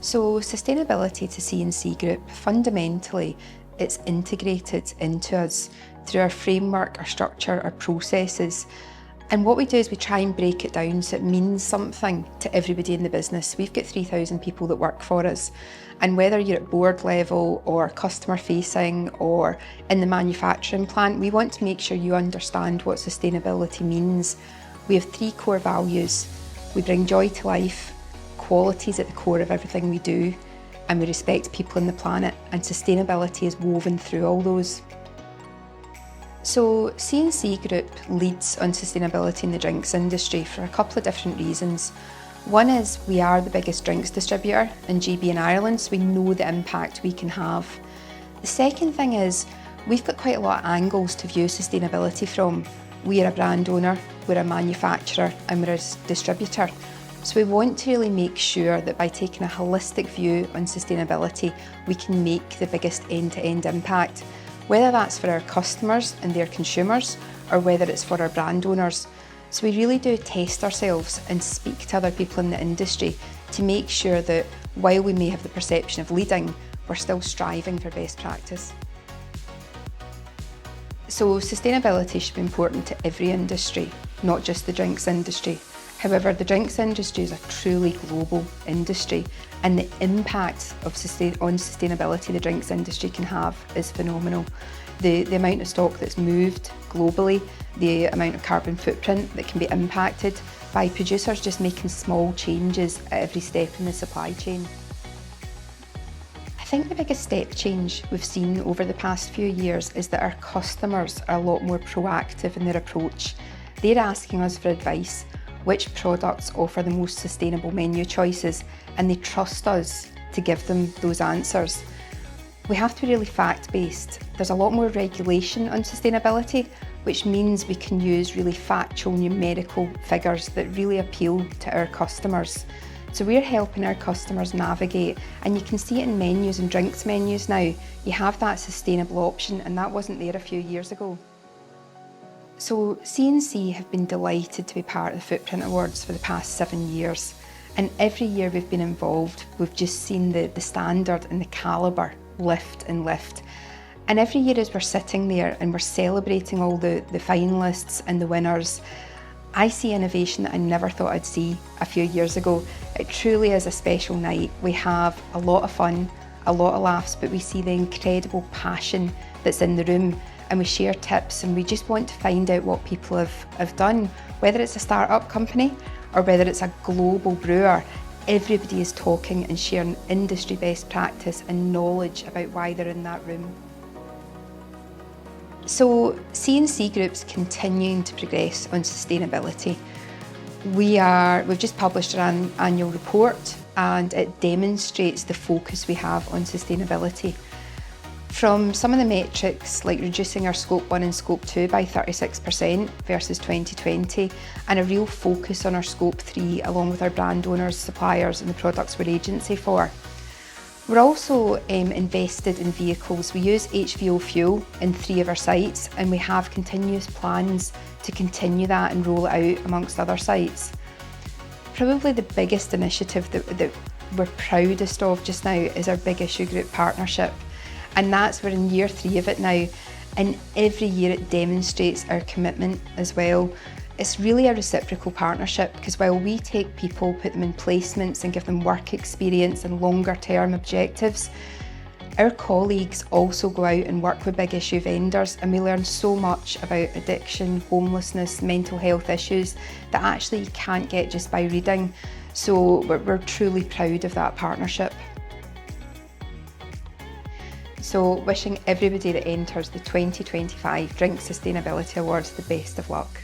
So sustainability to C&C Group, fundamentally, it's integrated into us through our framework, our structure, our processes. And what we do is we try and break it down so it means something to everybody in the business. We've got 3,000 people that work for us. And whether you're at board level or customer facing or in the manufacturing plant, we want to make sure you understand what sustainability means. We have 3 core values. We bring joy to life, quality is at the core of everything we do, and we respect people and the planet, and sustainability is woven through all those. So C&C Group leads on sustainability in the drinks industry for a couple of different reasons. One is we are the biggest drinks distributor in GB in Ireland, so we know the impact we can have. The second thing is we've got quite a lot of angles to view sustainability from. We are a brand owner, we're a manufacturer, and we're a distributor. So we want to really make sure that by taking a holistic view on sustainability, we can make the biggest end-to-end impact, whether that's for our customers and their consumers, or whether it's for our brand owners. So we really do test ourselves and speak to other people in the industry to make sure that while we may have the perception of leading, we're still striving for best practice. So sustainability should be important to every industry, not just the drinks industry. However, the drinks industry is a truly global industry, and the impact on sustainability the drinks industry can have is phenomenal. The amount of stock that's moved globally, the amount of carbon footprint that can be impacted by producers just making small changes at every step in the supply chain. I think the biggest step change we've seen over the past few years is that our customers are a lot more proactive in their approach. They're asking us for advice, which products offer the most sustainable menu choices, and they trust us to give them those answers. We have to be really fact-based. There's a lot more regulation on sustainability, which means we can use really factual numerical figures that really appeal to our customers. So we're helping our customers navigate, and you can see it in menus and drinks menus now. You have that sustainable option, and that wasn't there a few years ago. So C&C have been delighted to be part of the Footprint Awards for the past 7 years, and every year we've been involved, we've just seen the standard and the calibre lift and lift. And every year as we're sitting there and we're celebrating all the finalists and the winners, I see innovation that I never thought I'd see a few years ago. It truly is a special night. We have a lot of fun, a lot of laughs, but we see the incredible passion that's in the room, and we share tips, and we just want to find out what people have done. Whether it's a start-up company or whether it's a global brewer, everybody is talking and sharing industry best practice and knowledge about why they're in that room. So C&C Group's continuing to progress on sustainability. We've just published our annual report, and it demonstrates the focus we have on sustainability. From some of the metrics, like reducing our Scope 1 and Scope 2 by 36% versus 2020, and a real focus on our Scope 3 along with our brand owners, suppliers and the products we're agency for. We're also invested in vehicles. We use HVO fuel in 3 of our sites, and we have continuous plans to continue that and roll it out amongst other sites. Probably the biggest initiative that we're proudest of just now is our Big Issue Group partnership. And we're in year 3 of it now, and every year it demonstrates our commitment as well. It's really a reciprocal partnership, because while we take people, put them in placements and give them work experience and longer term objectives, our colleagues also go out and work with big issue vendors, and we learn so much about addiction, homelessness, mental health issues that actually you can't get just by reading. So we're truly proud of that partnership. So wishing everybody that enters the 2025 Drink Sustainability Awards the best of luck.